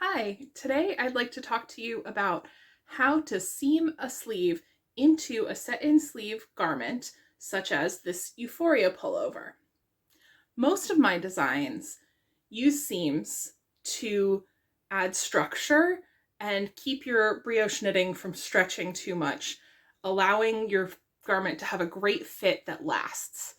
Hi, today I'd like to talk to you about how to seam a sleeve into a set-in sleeve garment, such as this Euphoria pullover. Most of my designs use seams to add structure and keep your brioche knitting from stretching too much, allowing your garment to have a great fit that lasts.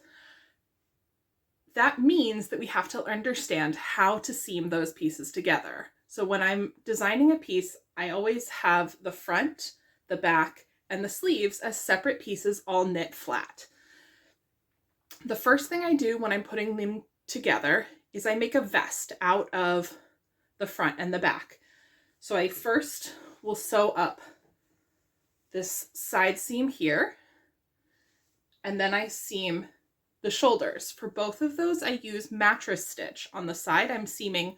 That means that we have to understand how to seam those pieces together. So when I'm designing a piece, I always have the front, the back, and the sleeves as separate pieces all knit flat. The first thing I do when I'm putting them together is I make a vest out of the front and the back. So I first will sew up this side seam here, and then I seam the shoulders. For both of those, I use mattress stitch. On the side, I'm seaming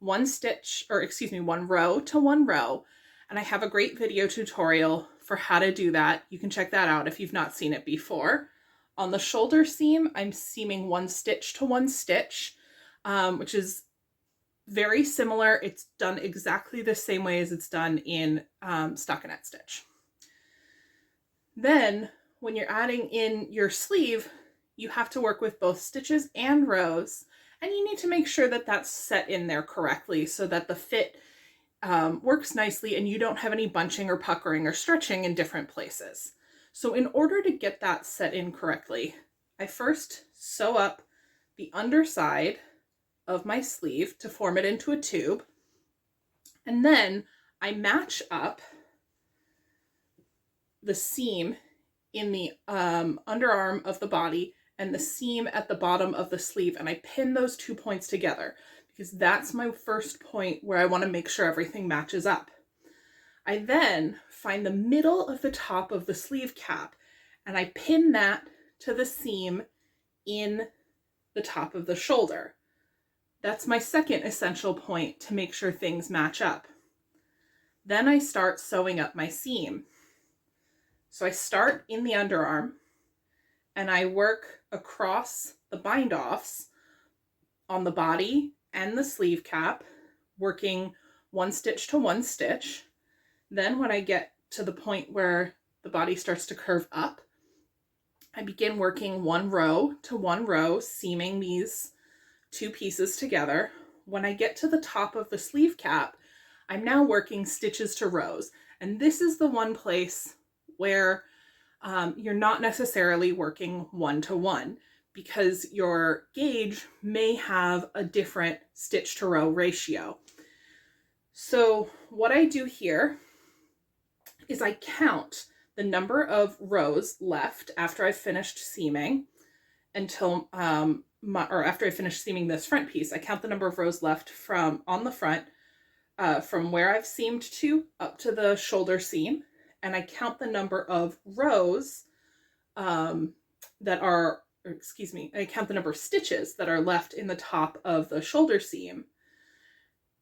one row to one row, and I have a great video tutorial for how to do that. You can check that out if you've not seen it before. On the shoulder seam, I'm seaming one stitch to one stitch, which is very similar. It's done exactly the same way as it's done in stockinette stitch. Then when you're adding in your sleeve, you have to work with both stitches and rows, and you need to make sure that that's set in there correctly so that the fit works nicely and you don't have any bunching or puckering or stretching in different places. So in order to get that set in correctly, I first sew up the underside of my sleeve to form it into a tube, and then I match up the seam in the underarm of the body and the seam at the bottom of the sleeve, and I pin those 2 points together because that's my first point where I want to make sure everything matches up. I then find the middle of the top of the sleeve cap and I pin that to the seam in the top of the shoulder. That's my second essential point to make sure things match up. Then I start sewing up my seam. So I start in the underarm and I work across the bind-offs on the body and the sleeve cap, working one stitch to one stitch. Then when I get to the point where the body starts to curve up, I begin working one row to one row, seaming these two pieces together. When I get to the top of the sleeve cap, I'm now working stitches to rows. And this is the one place where you're not necessarily working one-to-one because your gauge may have a different stitch to row ratio. So what I do here is I count the number of rows left after I've finished seaming until, after I finish seaming this front piece, I count the number of rows left from on the front, from where I've seamed to up to the shoulder seam, and I count the number of rows I count the number of stitches that are left in the top of the shoulder seam.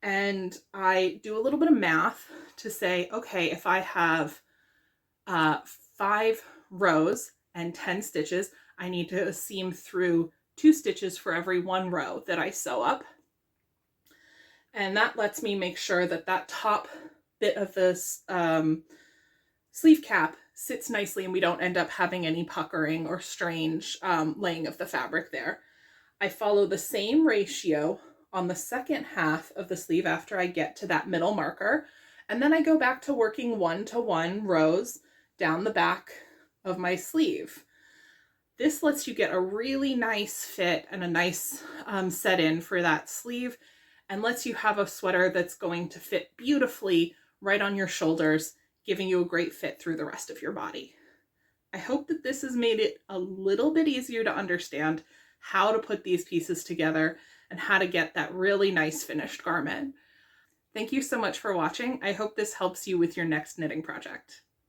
And I do a little bit of math to say, okay, if I have 5 rows and 10 stitches, I need to seam through 2 stitches for every 1 row that I sew up. And that lets me make sure that that top bit of this sleeve cap sits nicely and we don't end up having any puckering or strange laying of the fabric there. I follow the same ratio on the second half of the sleeve after I get to that middle marker, and then I go back to working one-to-one rows down the back of my sleeve. This lets you get a really nice fit and a nice set in for that sleeve, and lets you have a sweater that's going to fit beautifully right on your shoulders, giving you a great fit through the rest of your body. I hope that this has made it a little bit easier to understand how to put these pieces together and how to get that really nice finished garment. Thank you so much for watching. I hope this helps you with your next knitting project.